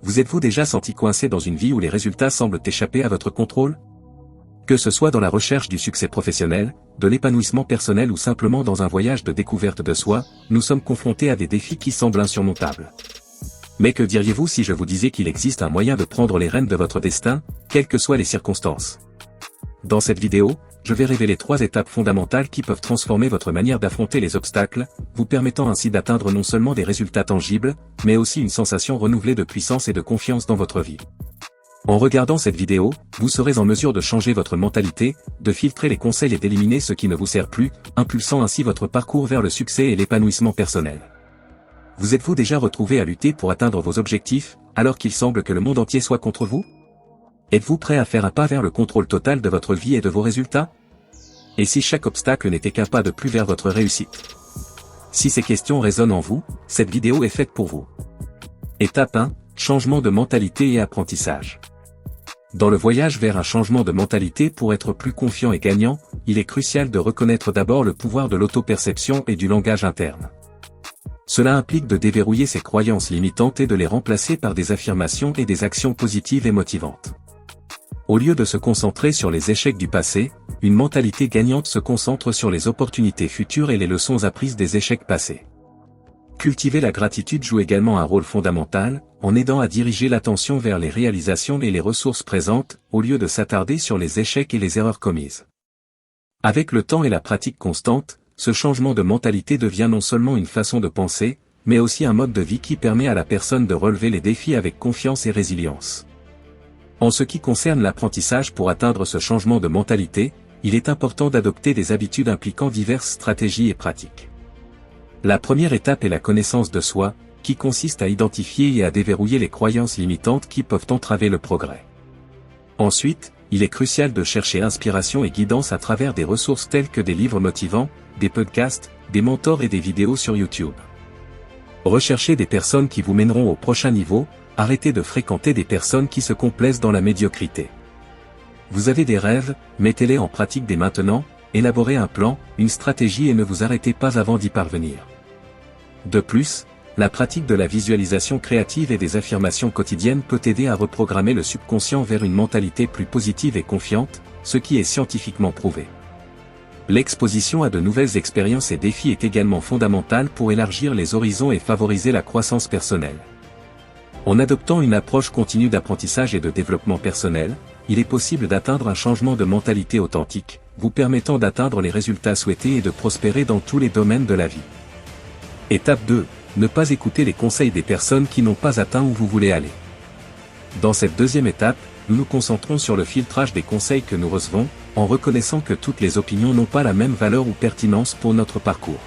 Vous êtes-vous déjà senti coincé dans une vie où les résultats semblent échapper à votre contrôle? Que ce soit dans la recherche du succès professionnel, de l'épanouissement personnel ou simplement dans un voyage de découverte de soi, nous sommes confrontés à des défis qui semblent insurmontables. Mais que diriez-vous si je vous disais qu'il existe un moyen de prendre les rênes de votre destin, quelles que soient les circonstances? Dans cette vidéo, je vais révéler 3 étapes fondamentales qui peuvent transformer votre manière d'affronter les obstacles, vous permettant ainsi d'atteindre non seulement des résultats tangibles, mais aussi une sensation renouvelée de puissance et de confiance dans votre vie. En regardant cette vidéo, vous serez en mesure de changer votre mentalité, de filtrer les conseils et d'éliminer ce qui ne vous sert plus, impulsant ainsi votre parcours vers le succès et l'épanouissement personnel. Vous êtes-vous déjà retrouvé à lutter pour atteindre vos objectifs, alors qu'il semble que le monde entier soit contre vous? Êtes-vous prêt à faire un pas vers le contrôle total de votre vie et de vos résultats? Et si chaque obstacle n'était qu'un pas de plus vers votre réussite? Si ces questions résonnent en vous, cette vidéo est faite pour vous. Étape 1, changement de mentalité et apprentissage. Dans le voyage vers un changement de mentalité pour être plus confiant et gagnant, il est crucial de reconnaître d'abord le pouvoir de l'auto-perception et du langage interne. Cela implique de déverrouiller ses croyances limitantes et de les remplacer par des affirmations et des actions positives et motivantes. Au lieu de se concentrer sur les échecs du passé, une mentalité gagnante se concentre sur les opportunités futures et les leçons apprises des échecs passés. Cultiver la gratitude joue également un rôle fondamental, en aidant à diriger l'attention vers les réalisations et les ressources présentes, au lieu de s'attarder sur les échecs et les erreurs commises. Avec le temps et la pratique constante, ce changement de mentalité devient non seulement une façon de penser, mais aussi un mode de vie qui permet à la personne de relever les défis avec confiance et résilience. En ce qui concerne l'apprentissage pour atteindre ce changement de mentalité, il est important d'adopter des habitudes impliquant diverses stratégies et pratiques. La première étape est la connaissance de soi, qui consiste à identifier et à déverrouiller les croyances limitantes qui peuvent entraver le progrès. Ensuite, il est crucial de chercher inspiration et guidance à travers des ressources telles que des livres motivants, des podcasts, des mentors et des vidéos sur YouTube. Recherchez des personnes qui vous mèneront au prochain niveau, arrêtez de fréquenter des personnes qui se complaisent dans la médiocrité. Vous avez des rêves, mettez-les en pratique dès maintenant, élaborez un plan, une stratégie et ne vous arrêtez pas avant d'y parvenir. De plus, la pratique de la visualisation créative et des affirmations quotidiennes peut aider à reprogrammer le subconscient vers une mentalité plus positive et confiante, ce qui est scientifiquement prouvé. L'exposition à de nouvelles expériences et défis est également fondamentale pour élargir les horizons et favoriser la croissance personnelle. En adoptant une approche continue d'apprentissage et de développement personnel, il est possible d'atteindre un changement de mentalité authentique, vous permettant d'atteindre les résultats souhaités et de prospérer dans tous les domaines de la vie. Étape 2. Ne pas écouter les conseils des personnes qui n'ont pas atteint où vous voulez aller. Dans cette deuxième étape, nous nous concentrons sur le filtrage des conseils que nous recevons, en reconnaissant que toutes les opinions n'ont pas la même valeur ou pertinence pour notre parcours.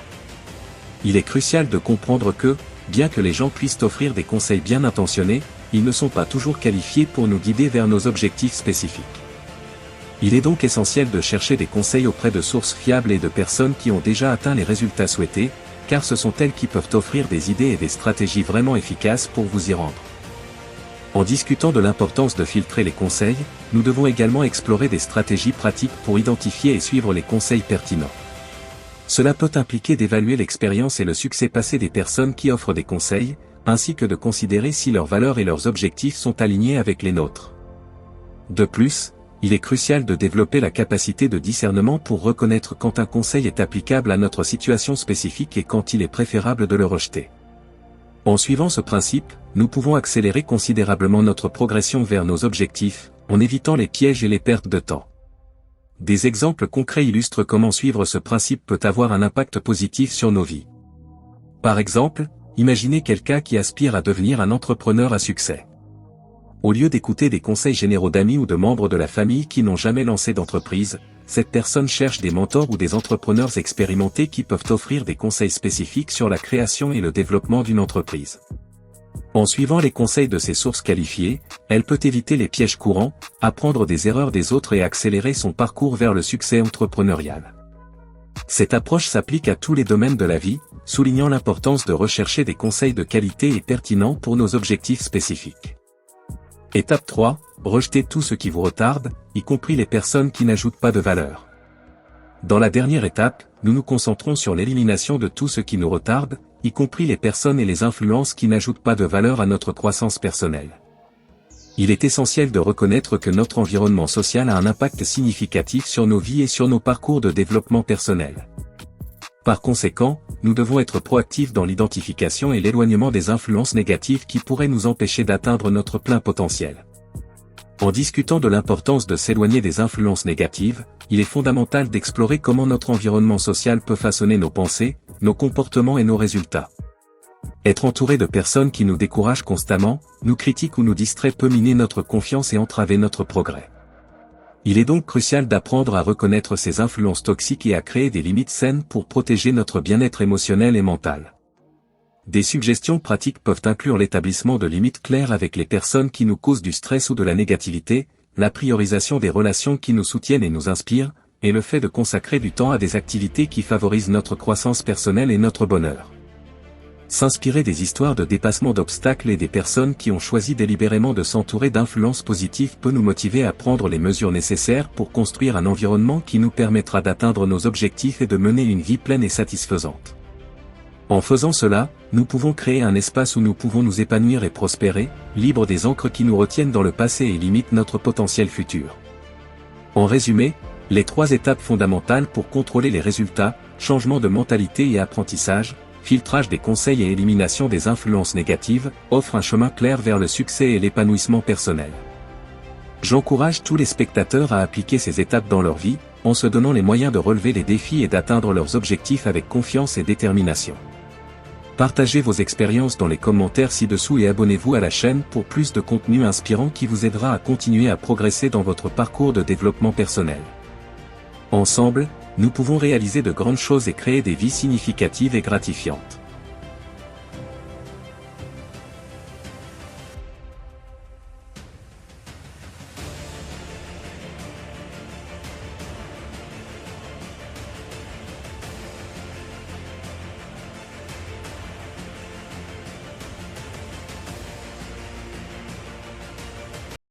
Il est crucial de comprendre que, bien que les gens puissent offrir des conseils bien intentionnés, ils ne sont pas toujours qualifiés pour nous guider vers nos objectifs spécifiques. Il est donc essentiel de chercher des conseils auprès de sources fiables et de personnes qui ont déjà atteint les résultats souhaités, car ce sont elles qui peuvent offrir des idées et des stratégies vraiment efficaces pour vous y rendre. En discutant de l'importance de filtrer les conseils, nous devons également explorer des stratégies pratiques pour identifier et suivre les conseils pertinents. Cela peut impliquer d'évaluer l'expérience et le succès passé des personnes qui offrent des conseils, ainsi que de considérer si leurs valeurs et leurs objectifs sont alignés avec les nôtres. De plus, il est crucial de développer la capacité de discernement pour reconnaître quand un conseil est applicable à notre situation spécifique et quand il est préférable de le rejeter. En suivant ce principe, nous pouvons accélérer considérablement notre progression vers nos objectifs, en évitant les pièges et les pertes de temps. Des exemples concrets illustrent comment suivre ce principe peut avoir un impact positif sur nos vies. Par exemple, imaginez quelqu'un qui aspire à devenir un entrepreneur à succès. Au lieu d'écouter des conseils généraux d'amis ou de membres de la famille qui n'ont jamais lancé d'entreprise, cette personne cherche des mentors ou des entrepreneurs expérimentés qui peuvent offrir des conseils spécifiques sur la création et le développement d'une entreprise. En suivant les conseils de ces sources qualifiées, elle peut éviter les pièges courants, apprendre des erreurs des autres et accélérer son parcours vers le succès entrepreneurial. Cette approche s'applique à tous les domaines de la vie, soulignant l'importance de rechercher des conseils de qualité et pertinents pour nos objectifs spécifiques. Étape 3, rejetez tout ce qui vous retarde, y compris les personnes qui n'ajoutent pas de valeur. Dans la dernière étape, nous nous concentrons sur l'élimination de tout ce qui nous retarde, y compris les personnes et les influences qui n'ajoutent pas de valeur à notre croissance personnelle. Il est essentiel de reconnaître que notre environnement social a un impact significatif sur nos vies et sur nos parcours de développement personnel. Par conséquent, nous devons être proactifs dans l'identification et l'éloignement des influences négatives qui pourraient nous empêcher d'atteindre notre plein potentiel. En discutant de l'importance de s'éloigner des influences négatives, il est fondamental d'explorer comment notre environnement social peut façonner nos pensées, nos comportements et nos résultats. Être entouré de personnes qui nous découragent constamment, nous critiquent ou nous distraient peut miner notre confiance et entraver notre progrès. Il est donc crucial d'apprendre à reconnaître ces influences toxiques et à créer des limites saines pour protéger notre bien-être émotionnel et mental. Des suggestions pratiques peuvent inclure l'établissement de limites claires avec les personnes qui nous causent du stress ou de la négativité, la priorisation des relations qui nous soutiennent et nous inspirent, et le fait de consacrer du temps à des activités qui favorisent notre croissance personnelle et notre bonheur. S'inspirer des histoires de dépassement d'obstacles et des personnes qui ont choisi délibérément de s'entourer d'influences positives peut nous motiver à prendre les mesures nécessaires pour construire un environnement qui nous permettra d'atteindre nos objectifs et de mener une vie pleine et satisfaisante. En faisant cela, nous pouvons créer un espace où nous pouvons nous épanouir et prospérer, libres des ancres qui nous retiennent dans le passé et limitent notre potentiel futur. En résumé, les 3 étapes fondamentales pour contrôler les résultats, changement de mentalité et apprentissage, filtrage des conseils et élimination des influences négatives, offrent un chemin clair vers le succès et l'épanouissement personnel. J'encourage tous les spectateurs à appliquer ces étapes dans leur vie, en se donnant les moyens de relever les défis et d'atteindre leurs objectifs avec confiance et détermination. Partagez vos expériences dans les commentaires ci-dessous et abonnez-vous à la chaîne pour plus de contenu inspirant qui vous aidera à continuer à progresser dans votre parcours de développement personnel. Ensemble, nous pouvons réaliser de grandes choses et créer des vies significatives et gratifiantes.